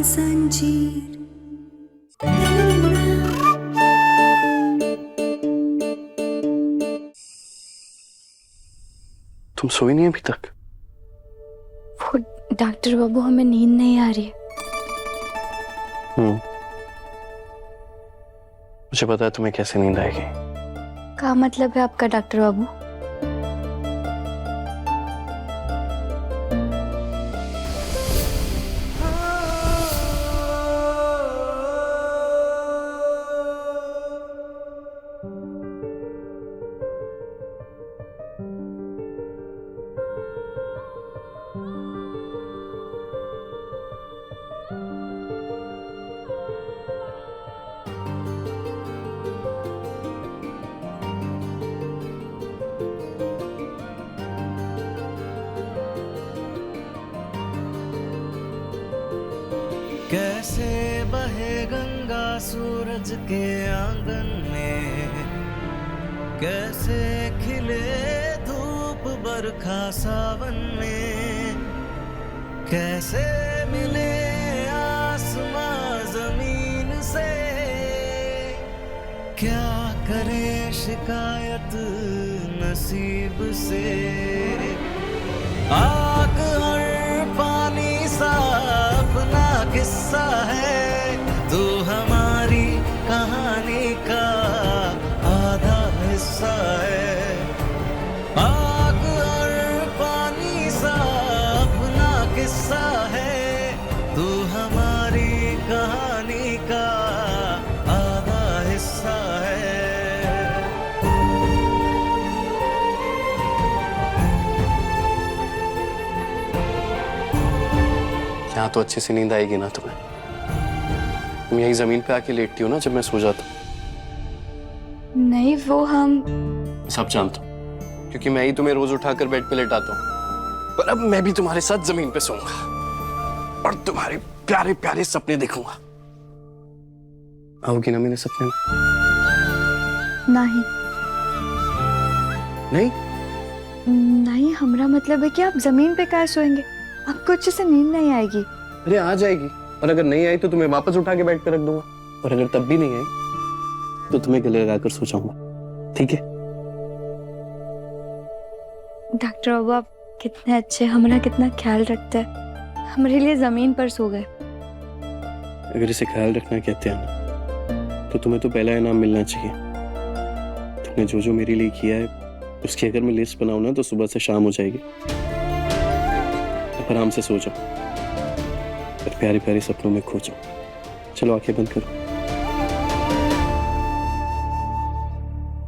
जंजीर। तुम सोई नहीं अभी तक? वो डॉक्टर बाबू, हमें नींद नहीं आ रही है। मुझे पता है तुम्हें कैसे नींद आएगी। क्या मतलब है आपका डॉक्टर बाबू? कैसे बहे गंगा सूरज के आंगन में, कैसे खिले धूप बरखा सावन में, कैसे मिले आसमां जमीन से, क्या करे शिकायत नसीब से। आग और पानी सा अपना किस्सा है, तू हमारी कहानी का आधा हिस्सा है। आग और पानी सा अपना किस्सा है, तू हमारी कहानी का आधा हिस्सा है। यहाँ तो अच्छे से नींद आएगी ना तुम्हें? तुम यही जमीन पे आके लेटती हो ना जब मैं सो जाता हूँ। नहीं, वो हम सब जानता हूँ, क्योंकि मैं ही तुम्हें रोज उठाकर बेड पे लेटाता हूँ। पर अब मैं भी तुम्हारे साथ जमीन पे सोऊंगा और तुम्हारे प्यारे प्यारे सपने देखूंगा। आओगी ना मेरे सपने में? नहीं नहीं? नहीं, हमारा मतलब है कि आप जमीन पे कहाँ सोएंगे? आपको अच्छे से नींद नहीं आएगी। अरे आ जाएगी, और अगर नहीं आई तो तुम्हें वापस उठा के बेड पे रख दूंगा, और अगर तब भी नहीं आई तो तुम्हें गले लगाकर सो जाऊंगा, ठीक है? डॉक्टर बाबू, आप कितने अच्छे, हमारा कितना ख्याल रखते हैं। हमारे लिए जमीन पर सो गए। अगर इसे ख्याल रखना कहते हैं ना, तो तुम्हें तो पहला इनाम मिलना चाहिए। तुमने जो जो मेरे लिए किया है उसकी अगर मैं लिस्ट बनाऊं ना तो सुबह से शाम हो जाएगी। आराम से सो जाओ और प्यारे प्यारे सपनों में खो जाओ। चलो आंखें बंद करो।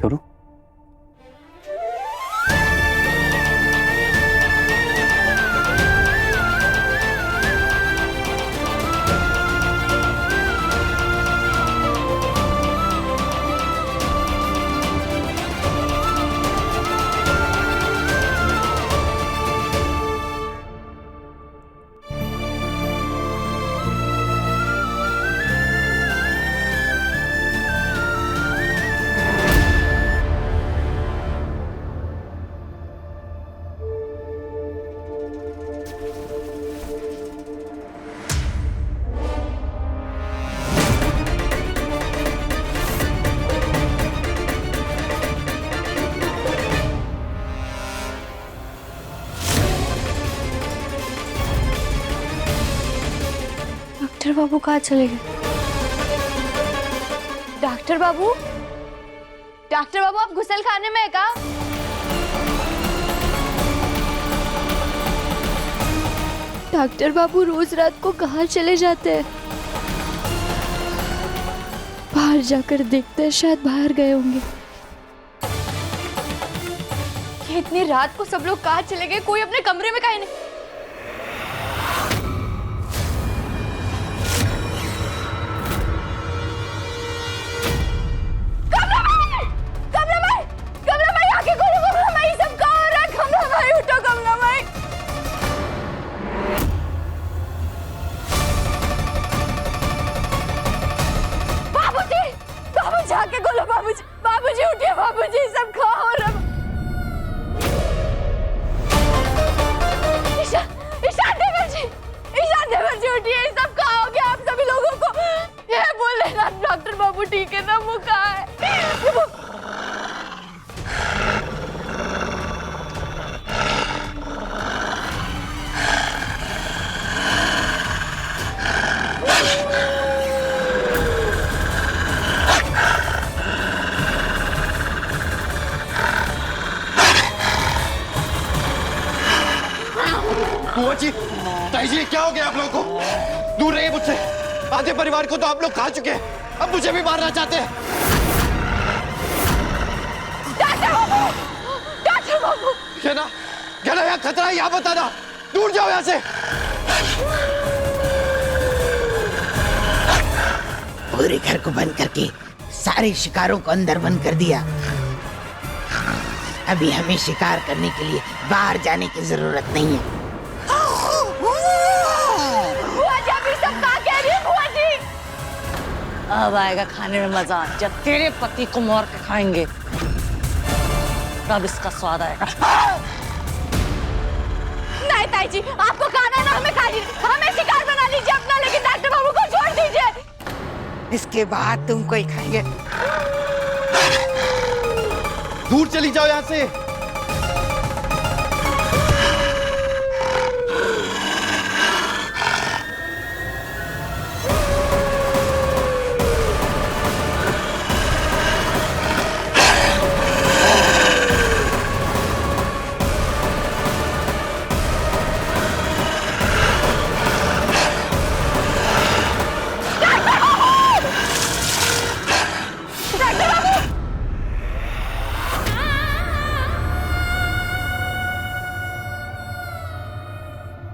करो। डॉक्टर बाबू कहाँ चले गए? डॉक्टर बाबू, डॉक्टर बाबू, आप गुसल खाने में है क्या? डॉक्टर बाबू रोज रात को कहाँ चले जाते हैं? बाहर जाकर देखते हैं, शायद बाहर गए होंगे। ये इतनी रात को सब लोग कहाँ चले गए? कोई अपने कमरे में कहीं नहीं। जाके बोलो बाबूजी, बाबूजी उठिए, बाबूजी सब खा हो रहा। बाबू ठीक है ना? वो कहाँ है? बुआ जी, ताई जी, क्या हो गया आप लोगों को? दूर रहिए मुझसे। आधे परिवार को तो आप लोग खा चुके हैं, अब मुझे भी मारना चाहते हैं। डॉक्टर बाबू! कहना यहाँ खतरा है, यहाँ बताना। दूर जाओ यहाँ से। पूरे घर को बंद करके सारे शिकारों को अंदर बंद कर दिया। अभी हमें शिकार करने के लिए बाहर जाने की जरूरत नहीं है। बुआ जी अभी सब कहाँ कह रही है बुआ जी? अब आएगा खाने में मजा, जब तेरे पति को मार के खाएंगे तब इसका स्वाद आएगा। नहीं ताई जी, आपको खाना ना हमें खा लीजिए, हमें शिकार बना लीजिए अपना, लेकिन डॉक्टर बाबू को छोड़ दीजिए। इसके बाद तुमको ही खाएंगे। दूर चली जाओ यहाँ से।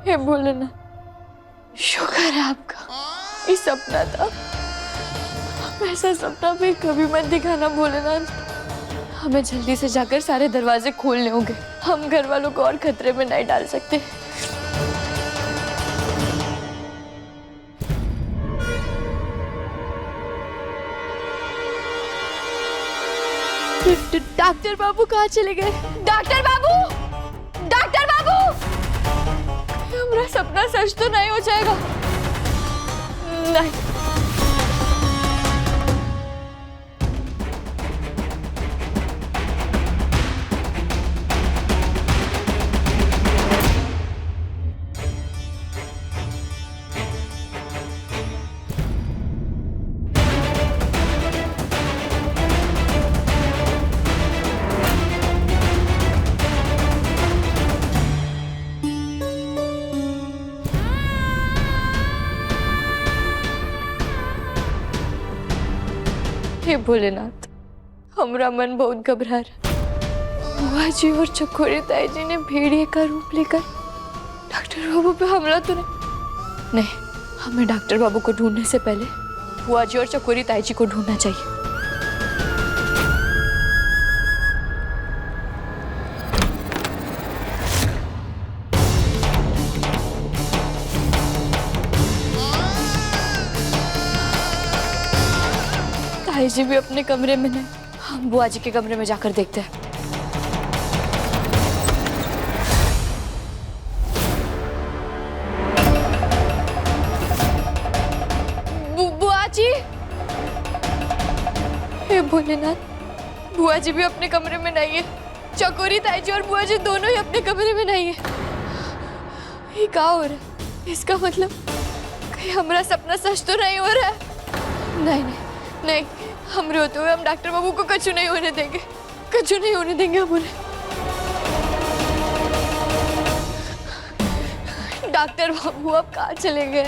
हे भोलेनाथ, शुक्र है आपका, ये सपना था। ऐसा सपना भी कभी मत दिखाना भोलेनाथ। हमें जल्दी से जाकर सारे दरवाजे खोलने होंगे, हम घर वालों को और खतरे में नहीं डाल सकते। डॉक्टर बाबू कहाँ चले गए? डॉक्टर बाबू! डॉक्टर बाबू! हमारा सपना सच तो नहीं हो जाएगा? नहीं। हे भोलेनाथ, हमारा मन बहुत घबरा रहा। बुआ जी और चकोरी ताई जी ने भेड़िए का रूप लेकर डॉक्टर बाबू पे हमला तो नहीं। हमें डॉक्टर बाबू को ढूंढने से पहले बुआ जी और चकोरी ताई जी को ढूंढना चाहिए। ताई जी भी अपने कमरे में नहीं, हम बुआ जी के कमरे में जाकर देखते हैं। बुआ जी! हे भोलेनाथ, बुआ जी भी अपने कमरे में नहीं है। चकोरी ताई जी और बुआ जी दोनों ही अपने कमरे में नहीं है। ये क्या हो रहा है? इसका मतलब कहीं हमारा सपना सच तो नहीं हो रहा है? नहीं नहीं नहीं, हम रोते हुए हम डॉक्टर बाबू को कछु नहीं होने देंगे, कछु नहीं होने देंगे हम उन्हें। डॉक्टर बाबू अब कहाँ चले गए?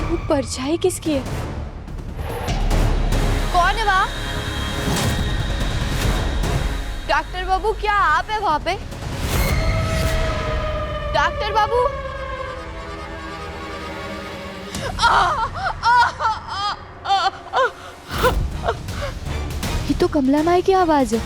वो परछाई किसकी है? कौन है वहाँ? डॉक्टर बाबू, क्या आप है वहाँ पे? डॉक्टर बाबू! ये तो कमला माई की आवाज है।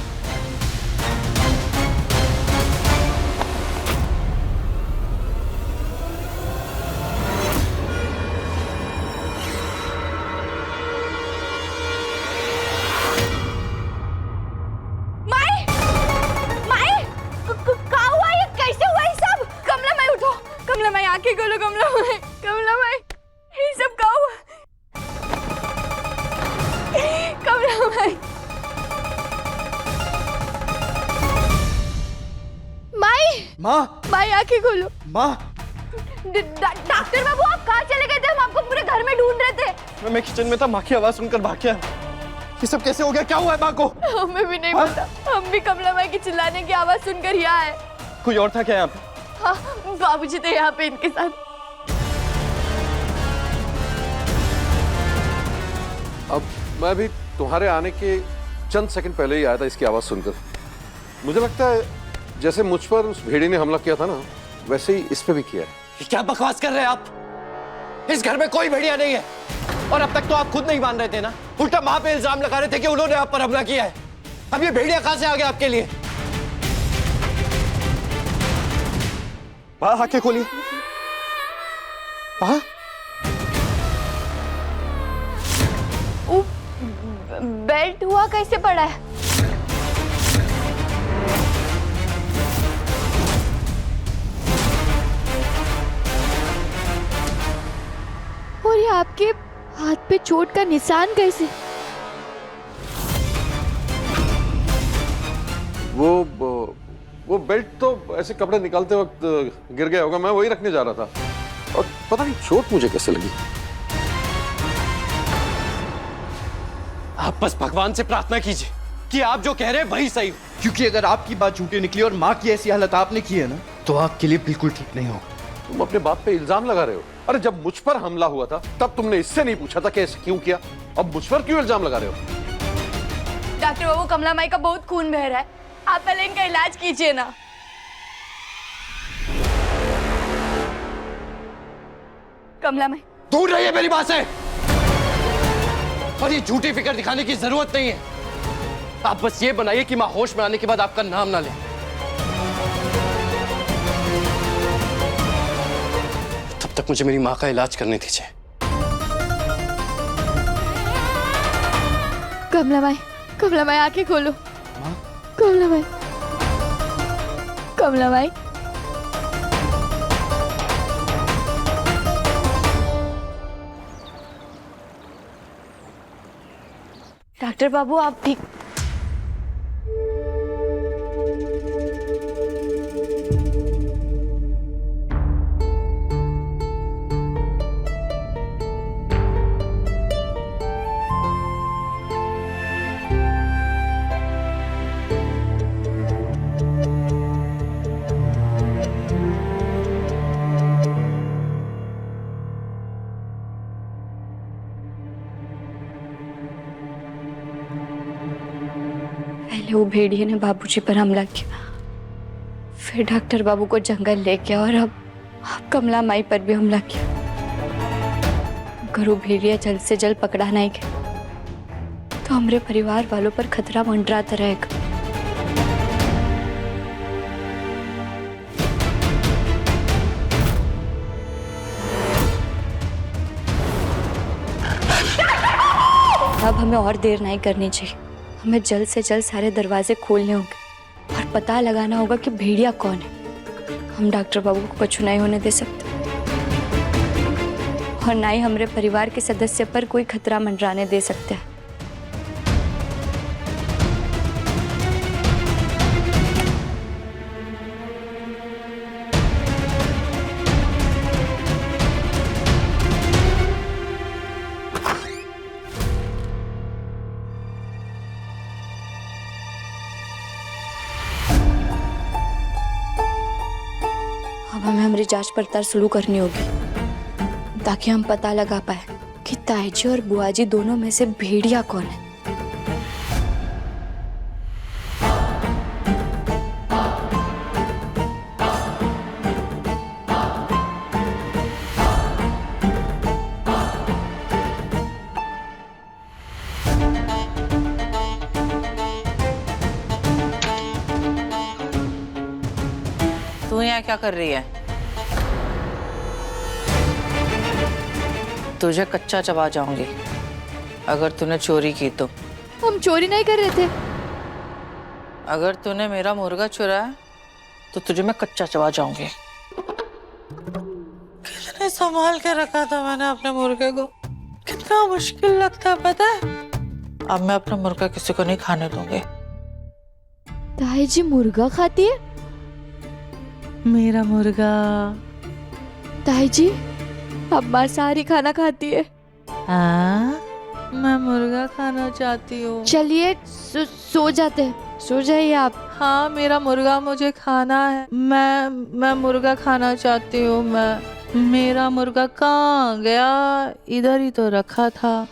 आंखें खोलो कमला माई, कमला माई, ये सब क्या हुआ? कमला माई, माई, माँ, माई आंखें खोलो। माँ, डॉक्टर बाबू आप कहाँ चले गए थे? हम आपको पूरे घर में ढूंढ रहे थे। मैं किचन में था, माँ की आवाज सुनकर भाग गया। ये सब कैसे हो गया? क्या हुआ है माँ को? हमें भी नहीं पता, हम भी कमला माई की चिल्लाने की आवाज सुनकर यहाँ आए। कोई और था क्या यहाँ पे? हाँ, बाबूजी थे यहाँ पे इनके साथ। अब मैं भी तुम्हारे आने के चंद सेकंड पहले ही आया था इसकी आवाज सुनकर। मुझे लगता है जैसे मुझ पर उस भेड़ी ने हमला किया था ना, वैसे ही इस पे भी किया है। ये क्या बकवास कर रहे हैं आप? इस घर में कोई भेड़िया नहीं है। और अब तक तो आप खुद नहीं मान रहे थे ना, उल्टा माँ पे इल्जाम लगा रहे थे कि उन्होंने आप पर हमला किया है। अब ये भेड़िया कहां से आ गया आपके लिए? माँ आंखें खोलिए। माँ, बेल्ट हुआ कैसे पड़ा है? और ये आपके हाथ पे चोट का निशान कैसे? वो बेल्ट तो ऐसे कपड़े निकालते वक्त गिर गया होगा, मैं वही रखने जा रहा था और पता नहीं चोट मुझे कैसे लगी। आप बस भगवान से प्रार्थना कीजिए कि आप जो कह रहे हैं वही सही हो, क्योंकि अगर आपकी बात झूठी निकली और माँ की ऐसी हालत आपने की है ना, तो आपके लिए बिल्कुल ठीक नहीं होगा। तुम अपने बाप पे इल्जाम लगा रहे हो। अरे जब मुझ पर हमला हुआ था तब तुमने इससे नहीं पूछा था कि ऐसे क्यों किया, अब मुझ पर क्यों इल्जाम लगा रहे हो? डॉक्टर बाबू, कमला माई का बहुत खून बह रहा है, आप पहले इनका इलाज कीजिए ना। कमला माई, दूर रहिए मेरी बात से। और ये झूठी फिक्र दिखाने की जरूरत नहीं है। आप बस ये बनाइए कि माँ होश में आने के बाद आपका नाम ना ले। तब तक मुझे मेरी माँ का इलाज करने दीजिए। कमला माई आंखें खोलो। कमला माई, कमला माई, डॉक्टर बाबू आप ठीक? पहले वो भेड़िए ने बाबूजी पर हमला किया, फिर डॉक्टर बाबू को जंगल ले गया और अब कमला माई पर भी हमला किया। अगर वो भेड़िया जल्द से जल्द पकड़ा नहीं गया तो हमारे परिवार वालों पर खतरा मंडराता रहेगा। अब हमें और देर नहीं करनी चाहिए, हमें जल्द से जल्द सारे दरवाजे खोलने होंगे और पता लगाना होगा कि भेड़िया कौन है। हम डॉक्टर बाबू को कुछ नहीं होने दे सकते और ना ही हमारे परिवार के सदस्य पर कोई खतरा मंडराने दे सकते हैं। अब हमें हमारी जांच पड़ताल शुरू करनी होगी ताकि हम पता लगा पाए कि ताईजी और बुआजी दोनों में से भेड़िया कौन है। तू यहाँ क्या कर रही है? तुझे कच्चा चबा जाऊंगी अगर तूने चोरी की तो। हम चोरी नहीं कर रहे थे। अगर तूने मेरा मुर्गा चुराया तो तुझे मैं कच्चा चबा जाऊंगी। संभाल के रखा था मैंने अपने मुर्गे को। कितना मुश्किल लगता है पता है। अब मैं अपना मुर्गा किसी को नहीं खाने दूंगी। ताई जी मुर्गा खाती है? मेरा मुर्गा। ताई जी अब मांसाहारी खाना खाती है। हाँ, मैं मुर्गा खाना चाहती हूँ। चलिए सो जाते हैं, सो जाइए आप। हाँ, मेरा मुर्गा मुझे खाना है। मैं मुर्गा खाना चाहती हूँ। मेरा मुर्गा कहाँ गया? इधर ही तो रखा था।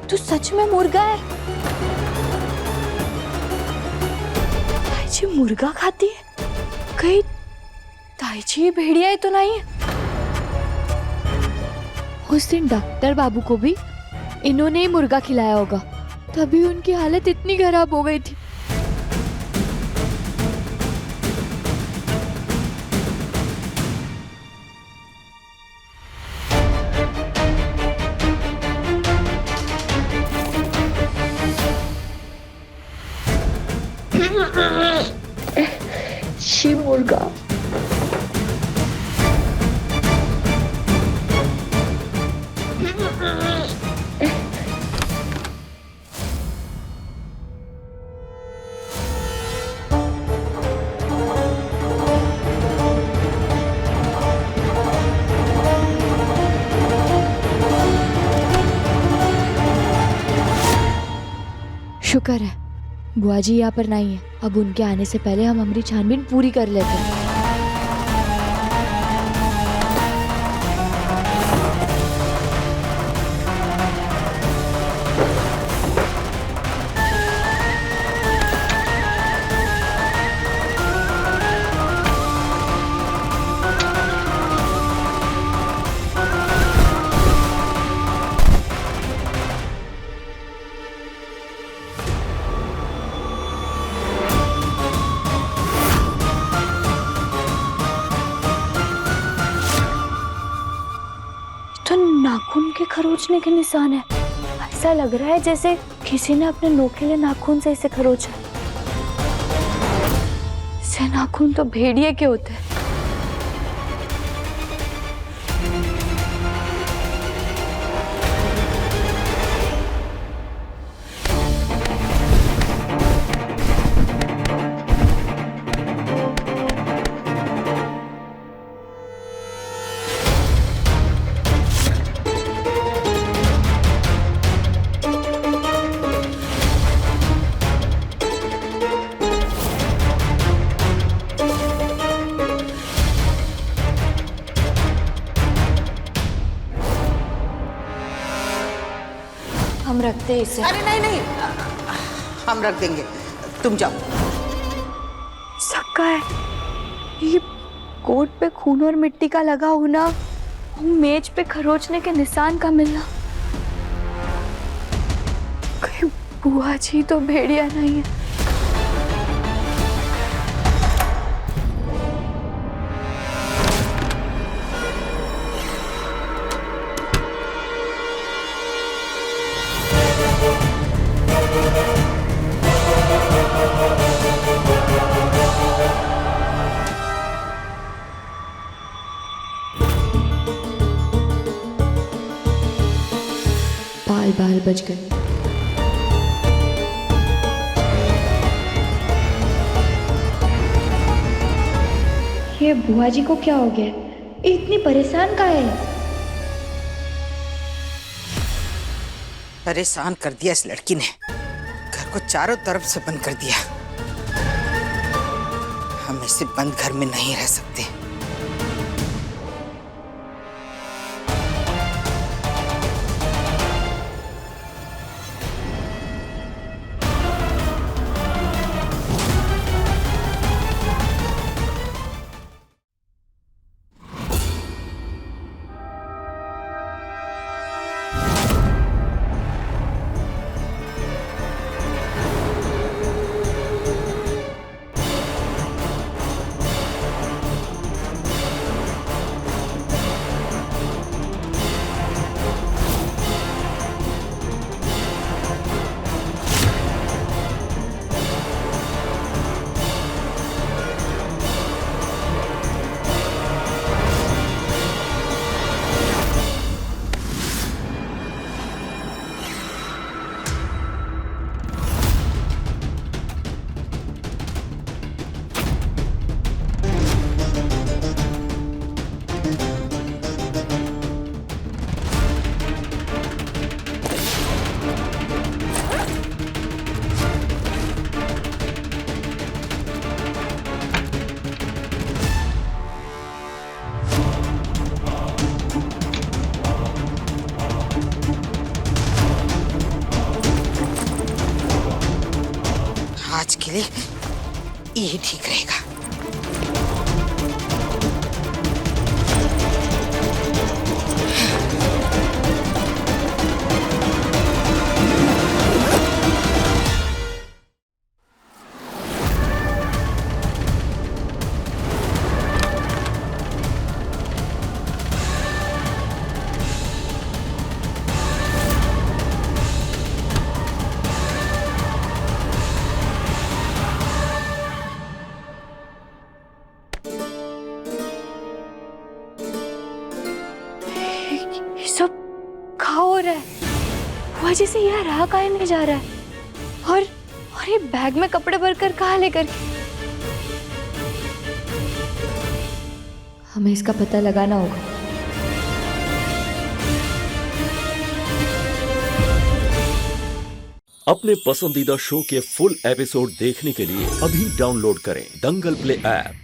तो सच में मुर्गा है? ताई जी मुर्गा खाती है? कहीं ताई जी भेड़िया ही तो नहीं है? उस दिन डॉक्टर बाबू को भी इन्होंने ही मुर्गा खिलाया होगा, तभी उनकी हालत इतनी खराब हो गई थी। शी मुर्गा। शुक्र है बुआ जी यहाँ पर नहीं है। अब उनके आने से पहले हम हमारी छानबीन पूरी कर लेते हैं। तो नाखून के खरोचने के निशान है। ऐसा लग रहा है जैसे किसी ने अपने नोकीले नाखून से इसे खरोचा। से नाखून तो भेड़िए के होते हैं। हम रखते हैं इसे। अरे नहीं नहीं, हम रख देंगे, तुम जाओ। सक्का है ये। कोट पे खून और मिट्टी का लगा होना, मेज पे खरोचने के निशान का मिलना। कहीं बुआ जी तो भेड़िया नहीं है। बाल बाल बच गए। ये बुआ जी को क्या हो गया? इतनी परेशान का है? परेशान कर दिया इस लड़की ने, घर को चारों तरफ से बंद कर दिया। हम ऐसे बंद घर में नहीं रह सकते। ही ठीक रहेगा। ये सब कहाँ हो रहा है? बुआ जी से यहाँ रहा काहे नहीं जा रहा है? और ये बैग में कपड़े भरकर कहाँ लेकर के? हमें इसका पता लगाना होगा। अपने पसंदीदा शो के फुल एपिसोड देखने के लिए अभी डाउनलोड करें दंगल प्ले ऐप।